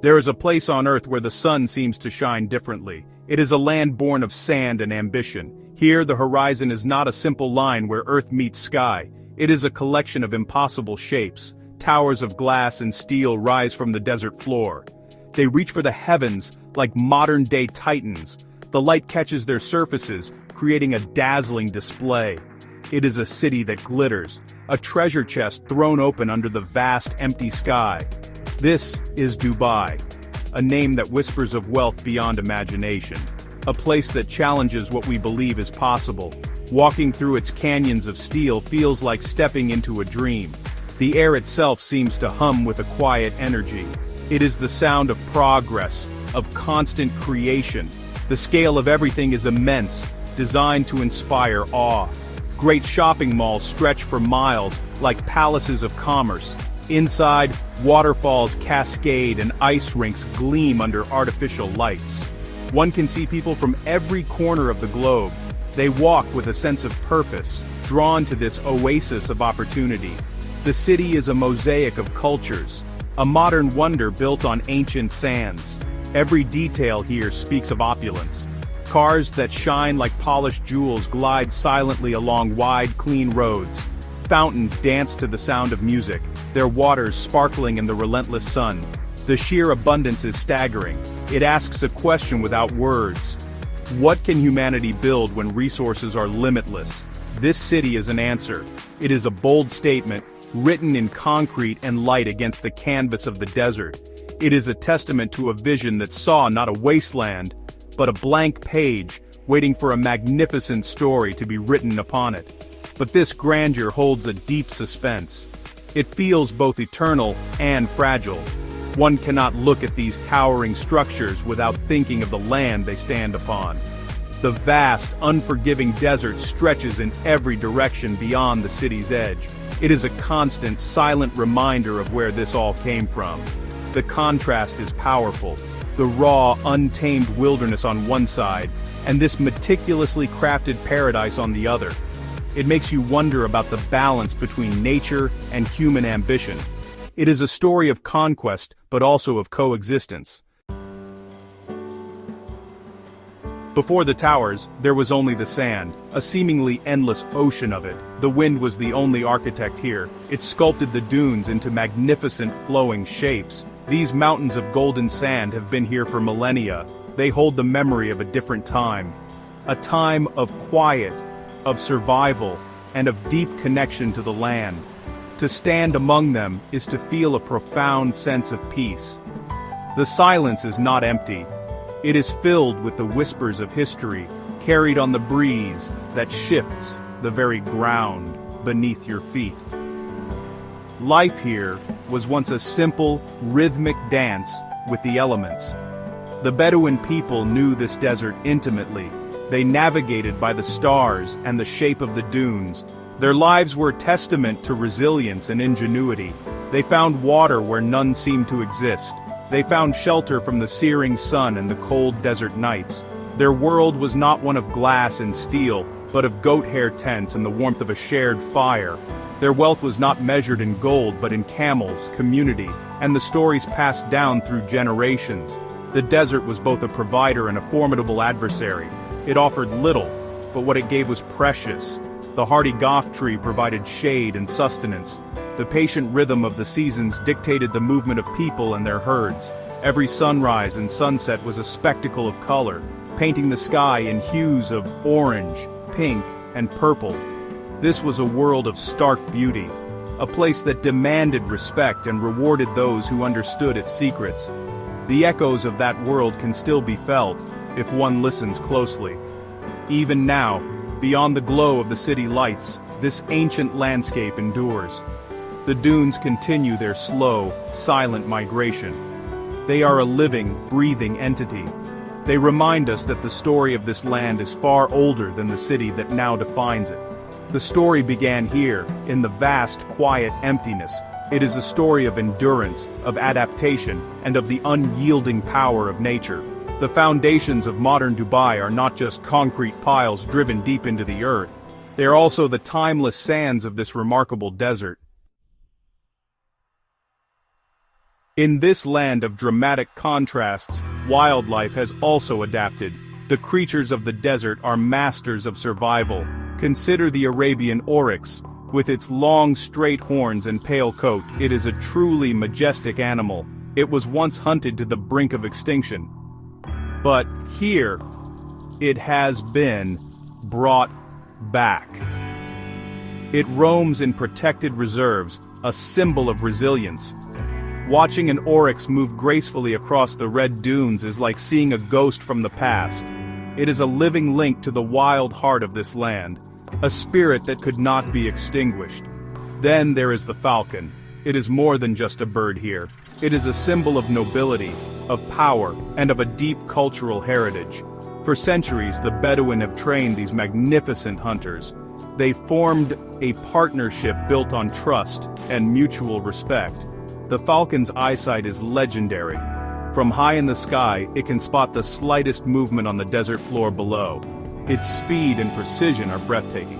There is a place on Earth where the sun seems to shine differently. It is a land born of sand and ambition. Here, the horizon is not a simple line where Earth meets sky. It is a collection of impossible shapes. Towers of glass and steel rise from the desert floor. They reach for the heavens like modern-day titans. The light catches their surfaces, creating a dazzling display. It is a city that glitters, a treasure chest thrown open under the vast empty sky. This is Dubai, a name that whispers of wealth beyond imagination, a place that challenges what we believe is possible. Walking through its canyons of steel feels like stepping into a dream. The air itself seems to hum with a quiet energy. It is the sound of progress, of constant creation. The scale of everything is immense, designed to inspire awe. Great shopping malls stretch for miles, like palaces of commerce. Inside, waterfalls cascade and ice rinks gleam under artificial lights. One can see people from every corner of the globe. They walk with a sense of purpose, drawn to this oasis of opportunity. The city is a mosaic of cultures, a modern wonder built on ancient sands. Every detail here speaks of opulence. Cars that shine like polished jewels glide silently along wide, clean roads. Fountains dance to the sound of music, their waters sparkling in the relentless sun. The sheer abundance is staggering. It asks a question without words. What can humanity build when resources are limitless? This city is an answer. It is a bold statement, written in concrete and light against the canvas of the desert. It is a testament to a vision that saw not a wasteland, but a blank page, waiting for a magnificent story to be written upon it. But this grandeur holds a deep suspense. It feels both eternal and fragile. One cannot look at these towering structures without thinking of the land they stand upon. The vast, unforgiving desert stretches in every direction beyond the city's edge. It is a constant, silent reminder of where this all came from. The contrast is powerful. The raw, untamed wilderness on one side, and this meticulously crafted paradise on the other. It makes you wonder about the balance between nature and human ambition. It is a story of conquest, but also of coexistence. Before the towers, there was only the sand, a seemingly endless ocean of it. The wind was the only architect here. It sculpted the dunes into magnificent flowing shapes. These mountains of golden sand have been here for millennia. They hold the memory of a different time. A time of quiet, of survival, and of deep connection to the land. To stand among them is to feel a profound sense of peace. The silence is not empty. It is filled with the whispers of history, carried on the breeze that shifts the very ground beneath your feet. Life here was once a simple, rhythmic dance with the elements. The Bedouin people knew this desert intimately. They navigated by the stars and the shape of the dunes. Their lives were a testament to resilience and ingenuity. They found water where none seemed to exist. They found shelter from the searing sun and the cold desert nights. Their world was not one of glass and steel, but of goat hair tents and the warmth of a shared fire. Their wealth was not measured in gold but in camels, community, and the stories passed down through generations. The desert was both a provider and a formidable adversary. It offered little, but what it gave was precious. The hardy goff tree provided shade and sustenance. The patient rhythm of the seasons dictated the movement of people and their herds. Every sunrise and sunset was a spectacle of color, painting the sky in hues of orange, pink, and purple. This was a world of stark beauty, a place that demanded respect and rewarded those who understood its secrets. The echoes of that world can still be felt, if one listens closely. Even now, beyond the glow of the city lights, this ancient landscape endures. The dunes continue their slow, silent migration. They are a living, breathing entity. They remind us that the story of this land is far older than the city that now defines it. The story began here, in the vast, quiet emptiness. It is a story of endurance, of adaptation, and of the unyielding power of nature. The foundations of modern Dubai are not just concrete piles driven deep into the earth. They are also the timeless sands of this remarkable desert. In this land of dramatic contrasts, wildlife has also adapted. The creatures of the desert are masters of survival. Consider the Arabian oryx. With its long straight horns and pale coat, it is a truly majestic animal. It was once hunted to the brink of extinction. But here, it has been brought back. It roams in protected reserves, a symbol of resilience. Watching an oryx move gracefully across the red dunes is like seeing a ghost from the past. It is a living link to the wild heart of this land, a spirit that could not be extinguished. Then there is the falcon. It is more than just a bird here. It is a symbol of nobility, of power, and of a deep cultural heritage. For centuries, the Bedouin have trained these magnificent hunters. They formed a partnership built on trust and mutual respect. The falcon's eyesight is legendary. From high in the sky, it can spot the slightest movement on the desert floor below. Its speed and precision are breathtaking.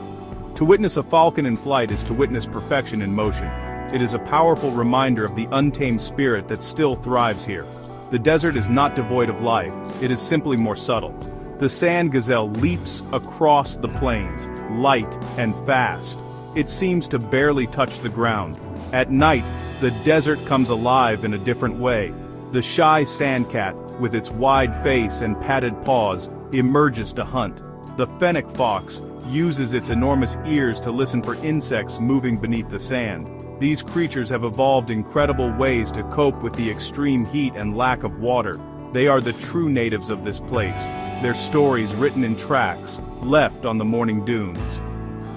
To witness a falcon in flight is to witness perfection in motion. It is a powerful reminder of the untamed spirit that still thrives here. The desert is not devoid of life, it is simply more subtle. The sand gazelle leaps across the plains, light and fast. It seems to barely touch the ground. At night, the desert comes alive in a different way. The shy sandcat, with its wide face and padded paws, emerges to hunt. The fennec fox uses its enormous ears to listen for insects moving beneath the sand. These creatures have evolved incredible ways to cope with the extreme heat and lack of water. They are the true natives of this place, their stories written in tracks, left on the morning dunes.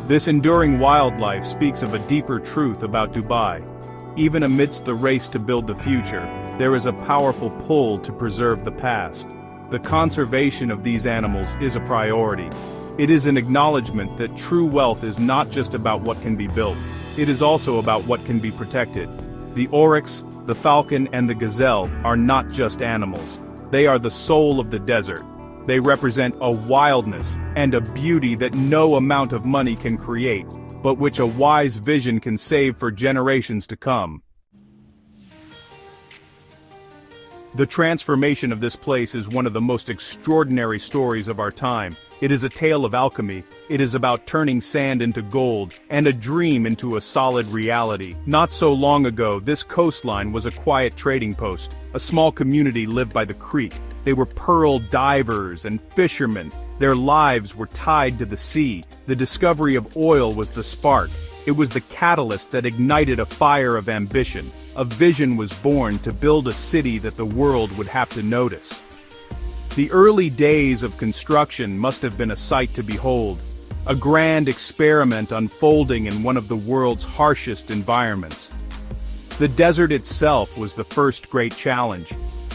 This enduring wildlife speaks of a deeper truth about Dubai. Even amidst the race to build the future, there is a powerful pull to preserve the past. The conservation of these animals is a priority. It is an acknowledgement that true wealth is not just about what can be built, it is also about what can be protected. The oryx, the falcon, and the gazelle are not just animals. They are the soul of the desert. They represent a wildness and a beauty that no amount of money can create, but which a wise vision can save for generations to come. The transformation of this place is one of the most extraordinary stories of our time. It is a tale of alchemy. It is about turning sand into gold, and a dream into a solid reality. Not so long ago, this coastline was a quiet trading post. A small community lived by the creek. They were pearl divers and fishermen. Their lives were tied to the sea. The discovery of oil was the spark. It was the catalyst that ignited a fire of ambition. A vision was born to build a city that the world would have to notice. The early days of construction must have been a sight to behold, a grand experiment unfolding in one of the world's harshest environments. The desert itself was the first great challenge.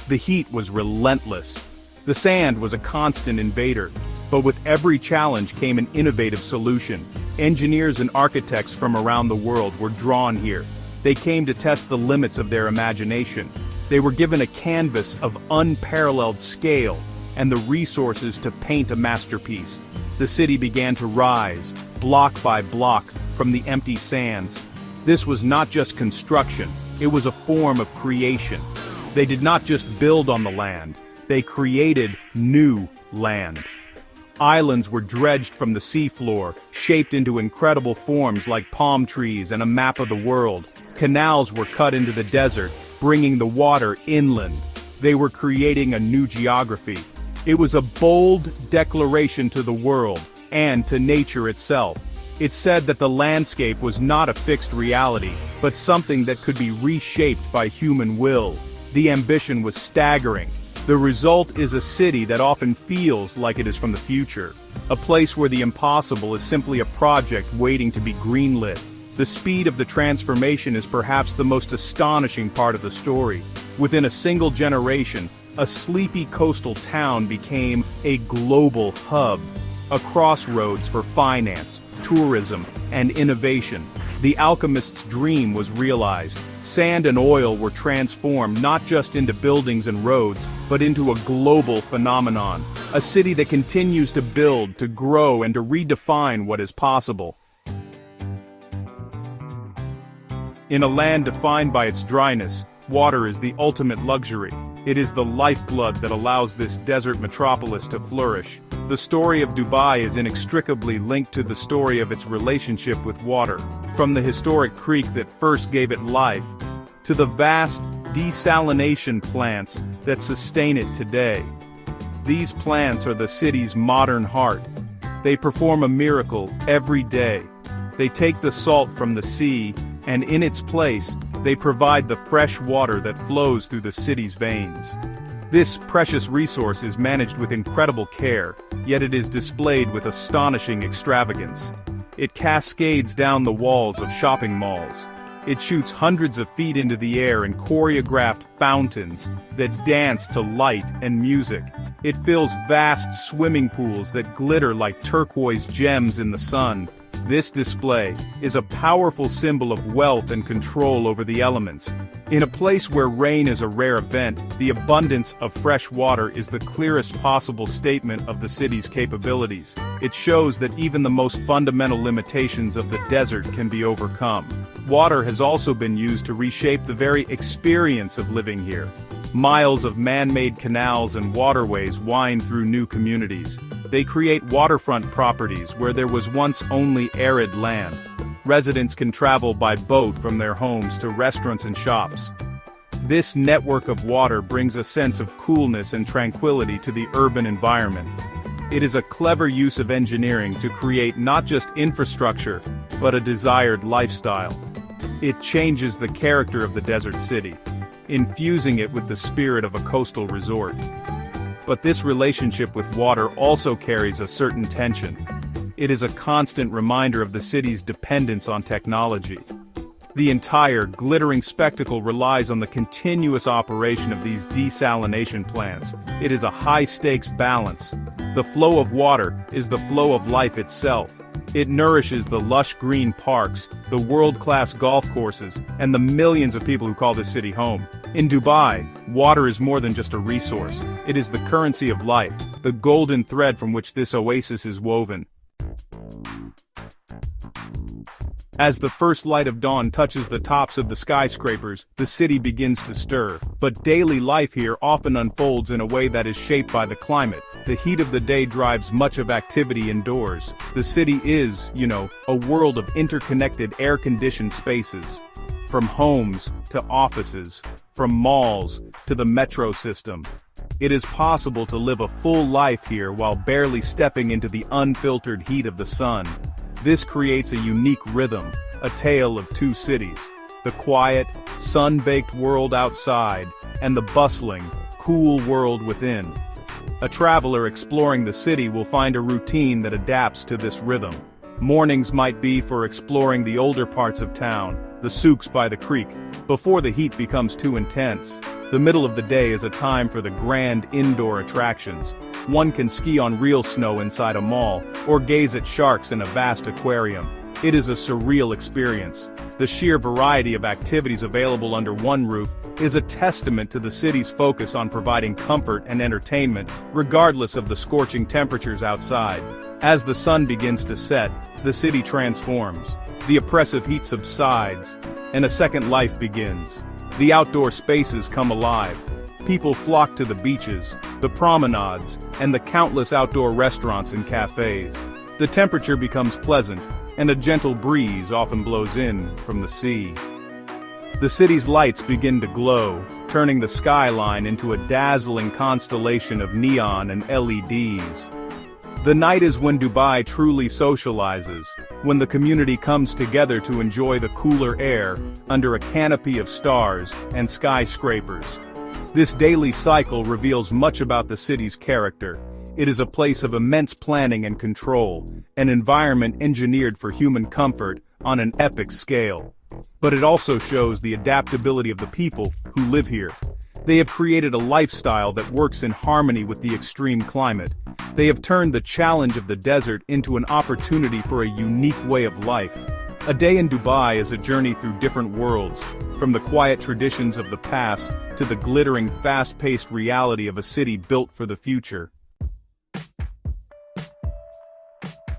The heat was relentless. The sand was a constant invader, but with every challenge came an innovative solution. Engineers and architects from around the world were drawn here. They came to test the limits of their imagination. They were given a canvas of unparalleled scale and the resources to paint a masterpiece. The city began to rise, block by block, from the empty sands. This was not just construction, it was a form of creation. They did not just build on the land, they created new land. Islands were dredged from the seafloor, shaped into incredible forms like palm trees and a map of the world. Canals were cut into the desert, bringing the water inland. They were creating a new geography. It was a bold declaration to the world, and to nature itself. It said that the landscape was not a fixed reality, but something that could be reshaped by human will. The ambition was staggering. The result is a city that often feels like it is from the future. A place where the impossible is simply a project waiting to be greenlit. The speed of the transformation is perhaps the most astonishing part of the story. Within a single generation, a sleepy coastal town became a global hub, a crossroads for finance, tourism, and innovation. The alchemist's dream was realized. Sand and oil were transformed not just into buildings and roads, but into a global phenomenon. A city that continues to build, to grow, and to redefine what is possible. In a land defined by its dryness, Water is the ultimate luxury. It is the lifeblood that allows this desert metropolis to flourish. The story of Dubai is inextricably linked to the story of its relationship with water, from the historic creek that first gave it life, to the vast desalination plants that sustain it today. These plants are the city's modern heart. They perform a miracle every day. They take the salt from the sea, and in its place, they provide the fresh water that flows through the city's veins. This precious resource is managed with incredible care, yet it is displayed with astonishing extravagance. It cascades down the walls of shopping malls. It shoots hundreds of feet into the air in choreographed fountains that dance to light and music. It fills vast swimming pools that glitter like turquoise gems in the sun. This display is a powerful symbol of wealth and control over the elements. In a place where rain is a rare event, the abundance of fresh water is the clearest possible statement of the city's capabilities. It shows that even the most fundamental limitations of the desert can be overcome. Water has also been used to reshape the very experience of living here. Miles of man-made canals and waterways wind through new communities. They create waterfront properties where there was once only arid land. Residents can travel by boat from their homes to restaurants and shops. This network of water brings a sense of coolness and tranquility to the urban environment. It is a clever use of engineering to create not just infrastructure, but a desired lifestyle. It changes the character of the desert city, infusing it with the spirit of a coastal resort. But this relationship with water also carries a certain tension. It is a constant reminder of the city's dependence on technology. The entire glittering spectacle relies on the continuous operation of these desalination plants. It is a high-stakes balance. The flow of water is the flow of life itself. It nourishes the lush green parks, the world-class golf courses, and the millions of people who call this city home. In Dubai, water is more than just a resource. It is the currency of life, the golden thread from which this oasis is woven. As the first light of dawn touches the tops of the skyscrapers, the city begins to stir. But daily life here often unfolds in a way that is shaped by the climate. The heat of the day drives much of activity indoors. The city is, a world of interconnected air-conditioned spaces. From homes to offices, from malls to the metro system. It is possible to live a full life here while barely stepping into the unfiltered heat of the sun. This creates a unique rhythm, a tale of two cities. The quiet, sun-baked world outside, and the bustling, cool world within. A traveler exploring the city will find a routine that adapts to this rhythm. Mornings might be for exploring the older parts of town, the souks by the creek, before the heat becomes too intense. The middle of the day is a time for the grand indoor attractions. One can ski on real snow inside a mall, or gaze at sharks in a vast aquarium. It is a surreal experience. The sheer variety of activities available under one roof is a testament to the city's focus on providing comfort and entertainment, regardless of the scorching temperatures outside. As the sun begins to set, the city transforms. The oppressive heat subsides, and a second life begins. The outdoor spaces come alive. People flock to the beaches, the promenades, and the countless outdoor restaurants and cafes. The temperature becomes pleasant, and a gentle breeze often blows in from the sea. The city's lights begin to glow, turning the skyline into a dazzling constellation of neon and LEDs. The night is when Dubai truly socializes, when the community comes together to enjoy the cooler air, under a canopy of stars and skyscrapers. This daily cycle reveals much about the city's character. It is a place of immense planning and control, an environment engineered for human comfort on an epic scale. But it also shows the adaptability of the people who live here. They have created a lifestyle that works in harmony with the extreme climate. They have turned the challenge of the desert into an opportunity for a unique way of life. A day in Dubai is a journey through different worlds, from the quiet traditions of the past to the glittering, fast-paced reality of a city built for the future.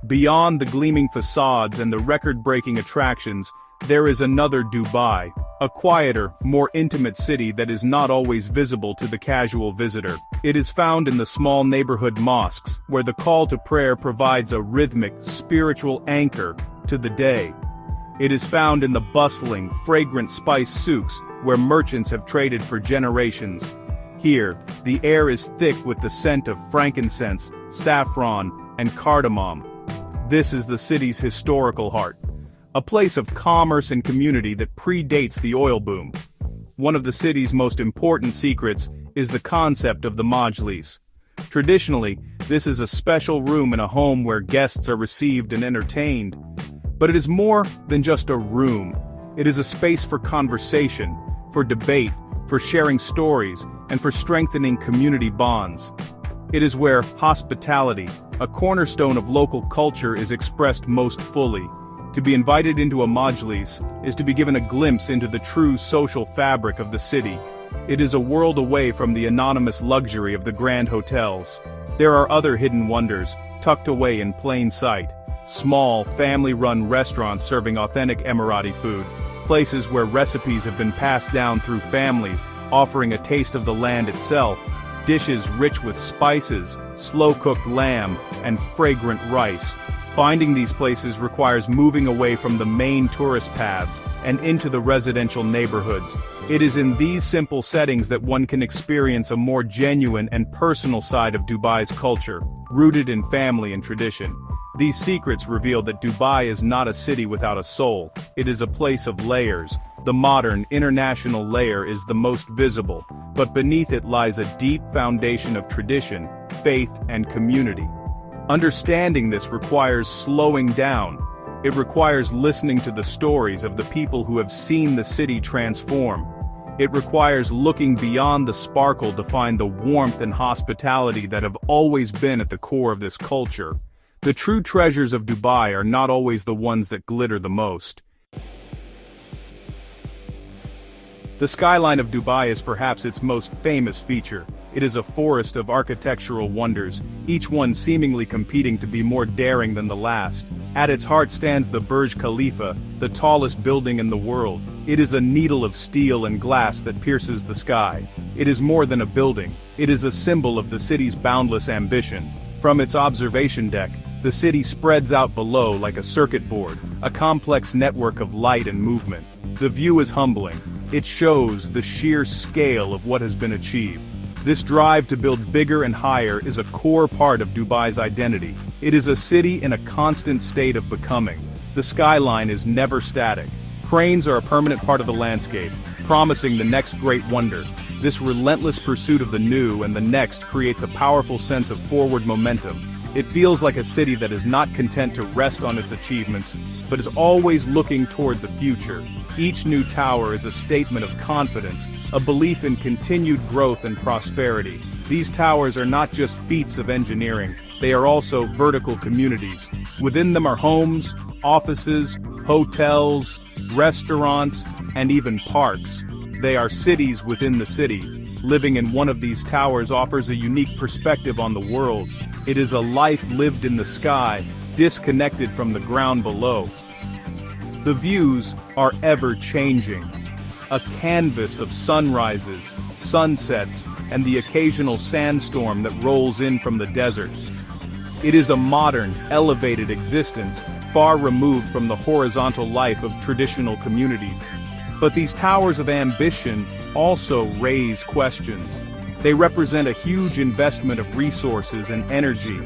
Beyond the gleaming facades and the record-breaking attractions, there is another Dubai, a quieter, more intimate city that is not always visible to the casual visitor. It is found in the small neighborhood mosques, where the call to prayer provides a rhythmic, spiritual anchor to the day. It is found in the bustling, fragrant spice souks, where merchants have traded for generations. Here, the air is thick with the scent of frankincense, saffron, and cardamom. This is the city's historical heart, a place of commerce and community that predates the oil boom. One of the city's most important secrets is the concept of the majlis. Traditionally, this is a special room in a home where guests are received and entertained. But it is more than just a room. It is a space for conversation, for debate, for sharing stories, and for strengthening community bonds. It is where hospitality, a cornerstone of local culture, is expressed most fully. To be invited into a majlis is to be given a glimpse into the true social fabric of the city. It is a world away from the anonymous luxury of the grand hotels. There are other hidden wonders, tucked away in plain sight. Small, family-run restaurants serving authentic Emirati food. Places where recipes have been passed down through families, offering a taste of the land itself. Dishes rich with spices, slow-cooked lamb, and fragrant rice. Finding these places requires moving away from the main tourist paths and into the residential neighborhoods. It is in these simple settings that one can experience a more genuine and personal side of Dubai's culture, rooted in family and tradition. These secrets reveal that Dubai is not a city without a soul. It is a place of layers. The modern, international layer is the most visible, but beneath it lies a deep foundation of tradition, faith, and community. Understanding this requires slowing down. It requires listening to the stories of the people who have seen the city transform. It requires looking beyond the sparkle to find the warmth and hospitality that have always been at the core of this culture. The true treasures of Dubai are not always the ones that glitter the most. The skyline of Dubai is perhaps its most famous feature. It is a forest of architectural wonders, each one seemingly competing to be more daring than the last. At its heart stands the Burj Khalifa, the tallest building in the world. It is a needle of steel and glass that pierces the sky. It is more than a building. It is a symbol of the city's boundless ambition. From its observation deck, the city spreads out below like a circuit board, a complex network of light and movement. The view is humbling. It shows the sheer scale of what has been achieved. This drive to build bigger and higher is a core part of Dubai's identity. It is a city in a constant state of becoming. The skyline is never static. Cranes are a permanent part of the landscape, promising the next great wonder. This relentless pursuit of the new and the next creates a powerful sense of forward momentum. It feels like a city that is not content to rest on its achievements, but is always looking toward the future. Each new tower is a statement of confidence, a belief in continued growth and prosperity. These towers are not just feats of engineering, they are also vertical communities. Within them are homes, offices, hotels, restaurants, and even parks. They are cities within the city. Living in one of these towers offers a unique perspective on the world. It is a life lived in the sky, disconnected from the ground below. The views are ever-changing. A canvas of sunrises, sunsets, and the occasional sandstorm that rolls in from the desert. It is a modern, elevated existence, far removed from the horizontal life of traditional communities. But these towers of ambition also raise questions. They represent a huge investment of resources and energy.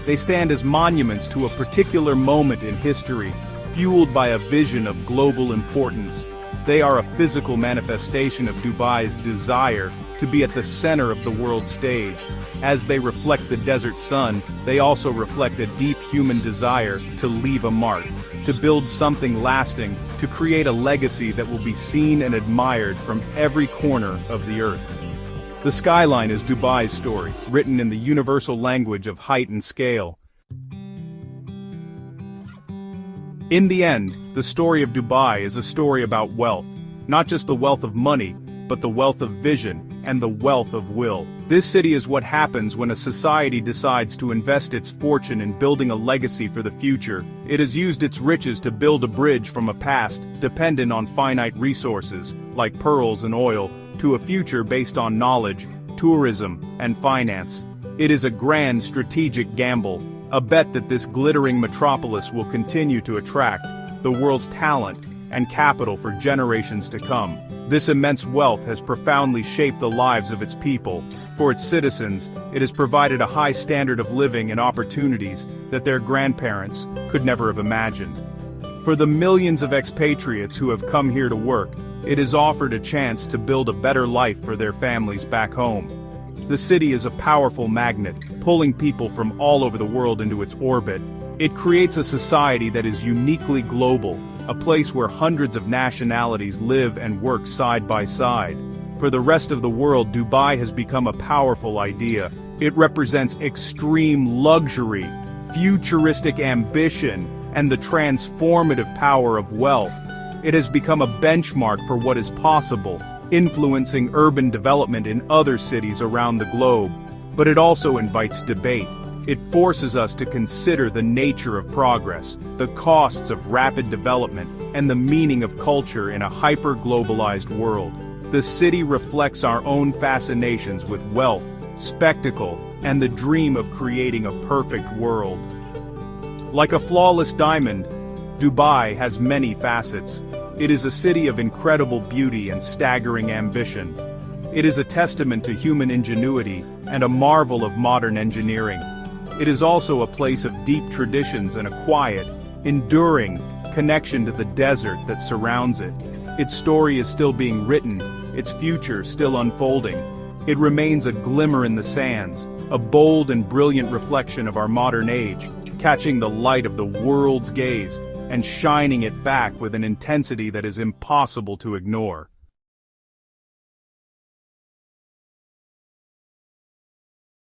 They stand as monuments to a particular moment in history, fueled by a vision of global importance. They are a physical manifestation of Dubai's desire to be at the center of the world stage. As they reflect the desert sun, they also reflect a deep human desire to leave a mark, to build something lasting, to create a legacy that will be seen and admired from every corner of the earth. The skyline is Dubai's story, written in the universal language of height and scale. In the end, the story of Dubai is a story about wealth, not just the wealth of money, but the wealth of vision and the wealth of will. This city is what happens when a society decides to invest its fortune in building a legacy for the future. It has used its riches to build a bridge from a past dependent on finite resources, like pearls and oil, to a future based on knowledge, tourism, and finance. It is a grand strategic gamble, a bet that this glittering metropolis will continue to attract the world's talent and capital for generations to come. This immense wealth has profoundly shaped the lives of its people. For its citizens, it has provided a high standard of living and opportunities that their grandparents could never have imagined. For the millions of expatriates who have come here to work, it has offered a chance to build a better life for their families back home. The city is a powerful magnet, pulling people from all over the world into its orbit. It creates a society that is uniquely global, a place where hundreds of nationalities live and work side by side. For the rest of the world, Dubai has become a powerful idea. It represents extreme luxury, futuristic ambition, and the transformative power of wealth. It has become a benchmark for what is possible, influencing urban development in other cities around the globe. But it also invites debate. It forces us to consider the nature of progress, the costs of rapid development, and the meaning of culture in a hyper-globalized world. The city reflects our own fascinations with wealth, spectacle, and the dream of creating a perfect world. Like a flawless diamond, Dubai has many facets. It is a city of incredible beauty and staggering ambition. It is a testament to human ingenuity and a marvel of modern engineering. It is also a place of deep traditions and a quiet, enduring connection to the desert that surrounds it. Its story is still being written, its future still unfolding. It remains a glimmer in the sands, a bold and brilliant reflection of our modern age, catching the light of the world's gaze and shining it back with an intensity that is impossible to ignore.